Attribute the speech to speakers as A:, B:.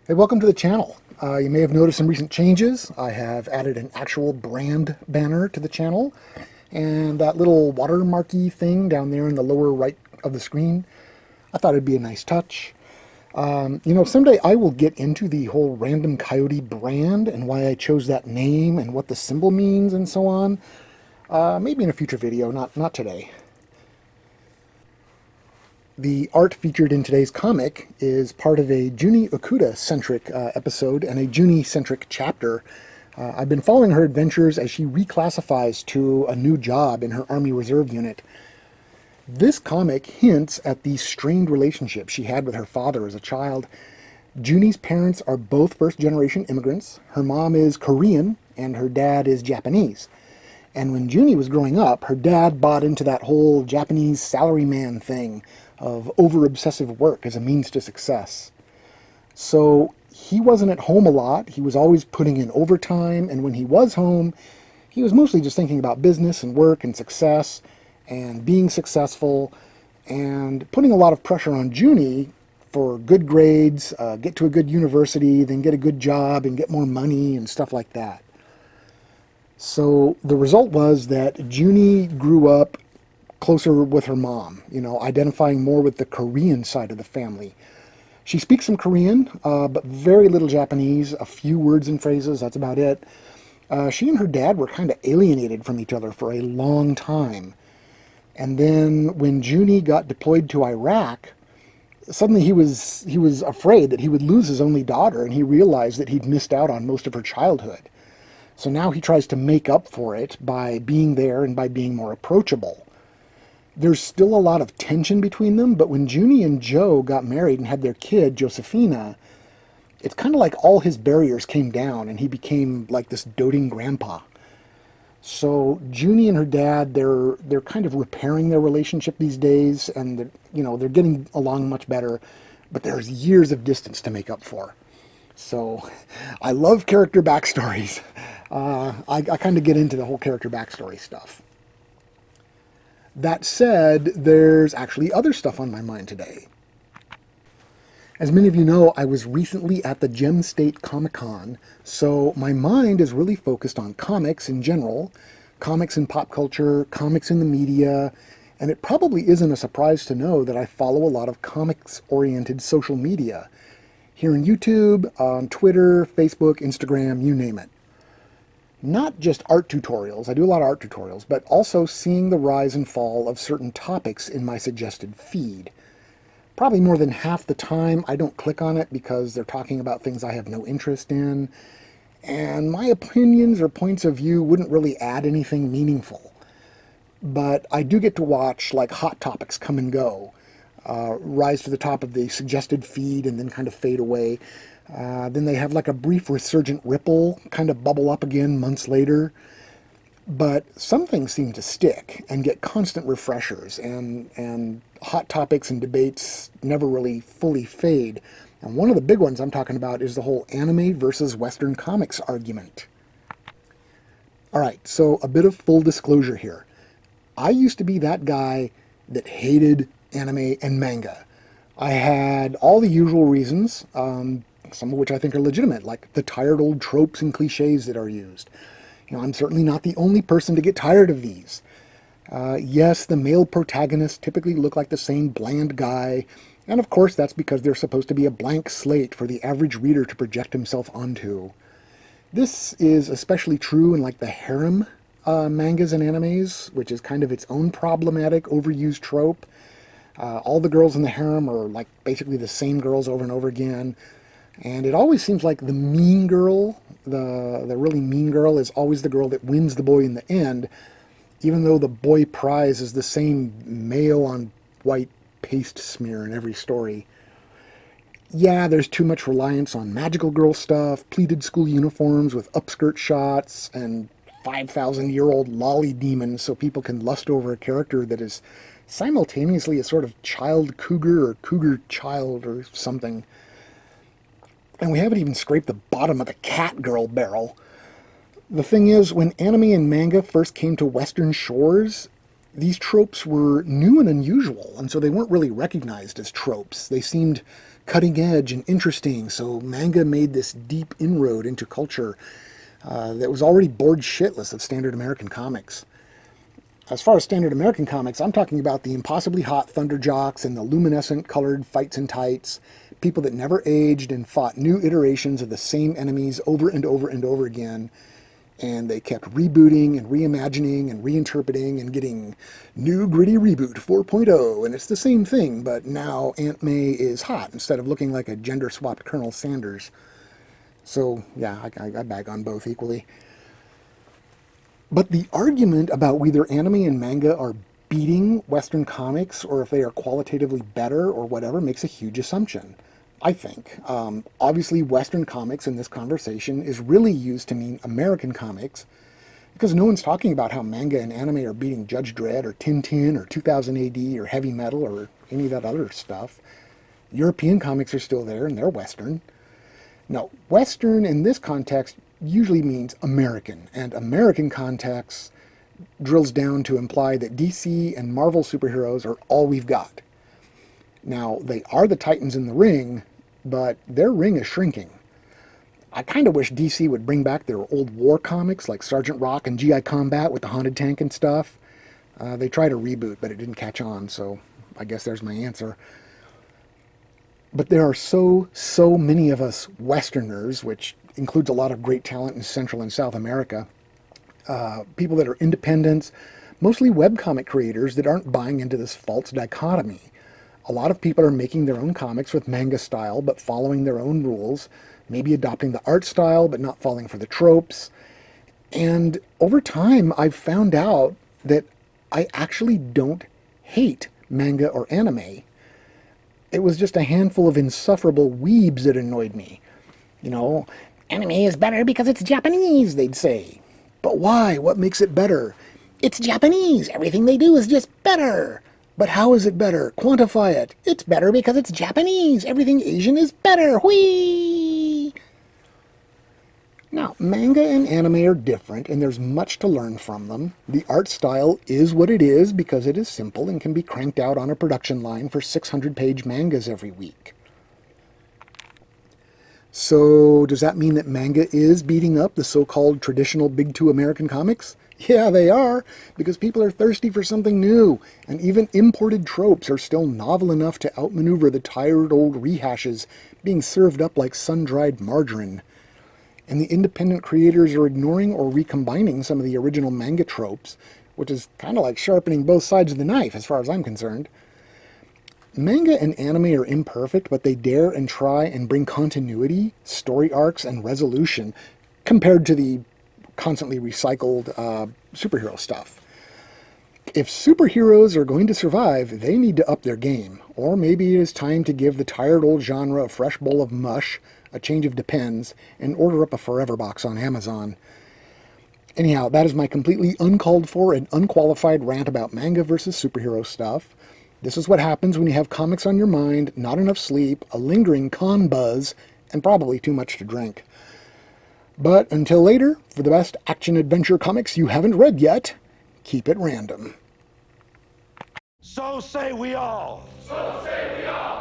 A: Hey, welcome to the channel. You may have noticed some recent changes. I have added an actual brand banner to the channel, and that little watermarky thing down there in the lower right of the screen, I thought it'd be a nice touch. Someday I will get into the whole Random Coyote brand and why I chose that name and what the symbol means and so on. Maybe in a future video, not today. The art featured in today's comic is part of a Juni Okuda-centric episode and a Juni-centric chapter. I've been following her adventures as she reclassifies to a new job in her Army Reserve unit. This comic hints at the strained relationship she had with her father as a child. Juni's parents are both first-generation immigrants. Her mom is Korean and her dad is Japanese. And when Juni was growing up, her dad bought into that whole Japanese salaryman thing of over-obsessive work as a means to success. So he wasn't at home a lot. He was always putting in overtime, and when he was home, he was mostly just thinking about business and work and success and being successful and putting a lot of pressure on Juni for good grades, get to a good university, then get a good job and get more money and stuff like that. So the result was that Juni grew up closer with her mom, identifying more with the Korean side of the family. She speaks some Korean, but very little Japanese, a few words and phrases, that's about it. She and her dad were kind of alienated from each other for a long time. And then when Juni got deployed to Iraq, suddenly he was afraid that he would lose his only daughter, and he realized that he'd missed out on most of her childhood. So now he tries to make up for it by being there and by being more approachable. There's still a lot of tension between them, but when Juni and Joe got married and had their kid, Josephina, it's kind of like all his barriers came down and he became like this doting grandpa. So Juni and her dad, they're kind of repairing their relationship these days, and they're getting along much better, but there's years of distance to make up for. So I love character backstories. I kind of get into the whole character backstory stuff. That said, there's actually other stuff on my mind today. As many of you know, I was recently at the Gem State Comic Con, so my mind is really focused on comics in general, comics in pop culture, comics in the media, and it probably isn't a surprise to know that I follow a lot of comics-oriented social media. Here on YouTube, on Twitter, Facebook, Instagram, you name it. Not just art tutorials, I do a lot of art tutorials, but also seeing the rise and fall of certain topics in my suggested feed. Probably more than half the time I don't click on it because they're talking about things I have no interest in, and my opinions or points of view wouldn't really add anything meaningful. But I do get to watch like hot topics come and go, rise to the top of the suggested feed and then kind of fade away. Then they have like a brief resurgent ripple, kind of bubble up again months later. But some things seem to stick and get constant refreshers, and hot topics and debates never really fully fade. And one of the big ones I'm talking about is the whole anime versus Western comics argument. All right, so a bit of full disclosure here. I used to be that guy that hated anime and manga. I had all the usual reasons, some of which I think are legitimate, like the tired old tropes and cliches that are used. I'm certainly not the only person to get tired of these. Yes, the male protagonists typically look like the same bland guy, and of course that's because they're supposed to be a blank slate for the average reader to project himself onto. This is especially true in like the harem mangas and animes, which is kind of its own problematic, overused trope. All the girls in the harem are like basically the same girls over and over again. And it always seems like the mean girl, the really mean girl, is always the girl that wins the boy in the end, even though the boy prize is the same male on white paste smear in every story. Yeah, there's too much reliance on magical girl stuff, pleated school uniforms with upskirt shots, and 5,000-year-old lolly demons so people can lust over a character that is simultaneously a sort of child cougar or cougar child or something. And we haven't even scraped the bottom of the cat girl barrel. The thing is, when anime and manga first came to Western shores, these tropes were new and unusual, and so they weren't really recognized as tropes. They seemed cutting edge and interesting, so manga made this deep inroad into culture that was already bored shitless of standard American comics. As far as standard American comics, I'm talking about the impossibly hot thunderjocks and the luminescent colored fights and tights, people that never aged and fought new iterations of the same enemies over and over and over again, and they kept rebooting and reimagining and reinterpreting and getting new gritty reboot 4.0, and it's the same thing, but now Aunt May is hot instead of looking like a gender-swapped Colonel Sanders. So, yeah, I bag on both equally. But the argument about whether anime and manga are beating Western comics or if they are qualitatively better or whatever makes a huge assumption, I think. Obviously, Western comics in this conversation is really used to mean American comics because no one's talking about how manga and anime are beating Judge Dredd or Tintin or 2000 AD or heavy metal or any of that other stuff. European comics are still there and they're Western. Now, Western in this context usually means American, and American context drills down to imply that DC and Marvel superheroes are all we've got. Now, they are the titans in the ring, but their ring is shrinking. I kind of wish DC would bring back their old war comics like Sergeant Rock and G.I. Combat with the haunted tank and stuff. They tried a reboot, but it didn't catch on, so I guess there's my answer. But there are so many of us Westerners, which includes a lot of great talent in Central and South America, people that are independents, mostly webcomic creators that aren't buying into this false dichotomy. A lot of people are making their own comics with manga style, but following their own rules, maybe adopting the art style, but not falling for the tropes. And over time, I've found out that I actually don't hate manga or anime. It was just a handful of insufferable weebs that annoyed me. You know, anime is better because it's Japanese, they'd say. But why? What makes it better? It's Japanese. Everything they do is just better. But how is it better? Quantify it. It's better because it's Japanese. Everything Asian is better. Whee! Now, manga and anime are different, and there's much to learn from them. The art style is what it is because it is simple and can be cranked out on a production line for 600-page mangas every week. So, does that mean that manga is beating up the so-called traditional Big Two American comics? Yeah, they are, because people are thirsty for something new, and even imported tropes are still novel enough to outmaneuver the tired old rehashes being served up like sun-dried margarine. And the independent creators are ignoring or recombining some of the original manga tropes, which is kind of like sharpening both sides of the knife as far as I'm concerned. Manga and anime are imperfect, but they dare and try and bring continuity, story arcs, and resolution compared to the constantly recycled superhero stuff. If superheroes are going to survive, they need to up their game. Or maybe it is time to give the tired old genre a fresh bowl of mush, a change of Depends, and order up a Forever box on Amazon. Anyhow, that is my completely uncalled for and unqualified rant about manga versus superhero stuff. This is what happens when you have comics on your mind, not enough sleep, a lingering con buzz, and probably too much to drink. But until later, for the best action-adventure comics you haven't read yet, keep it random.
B: So say we all. So say we all.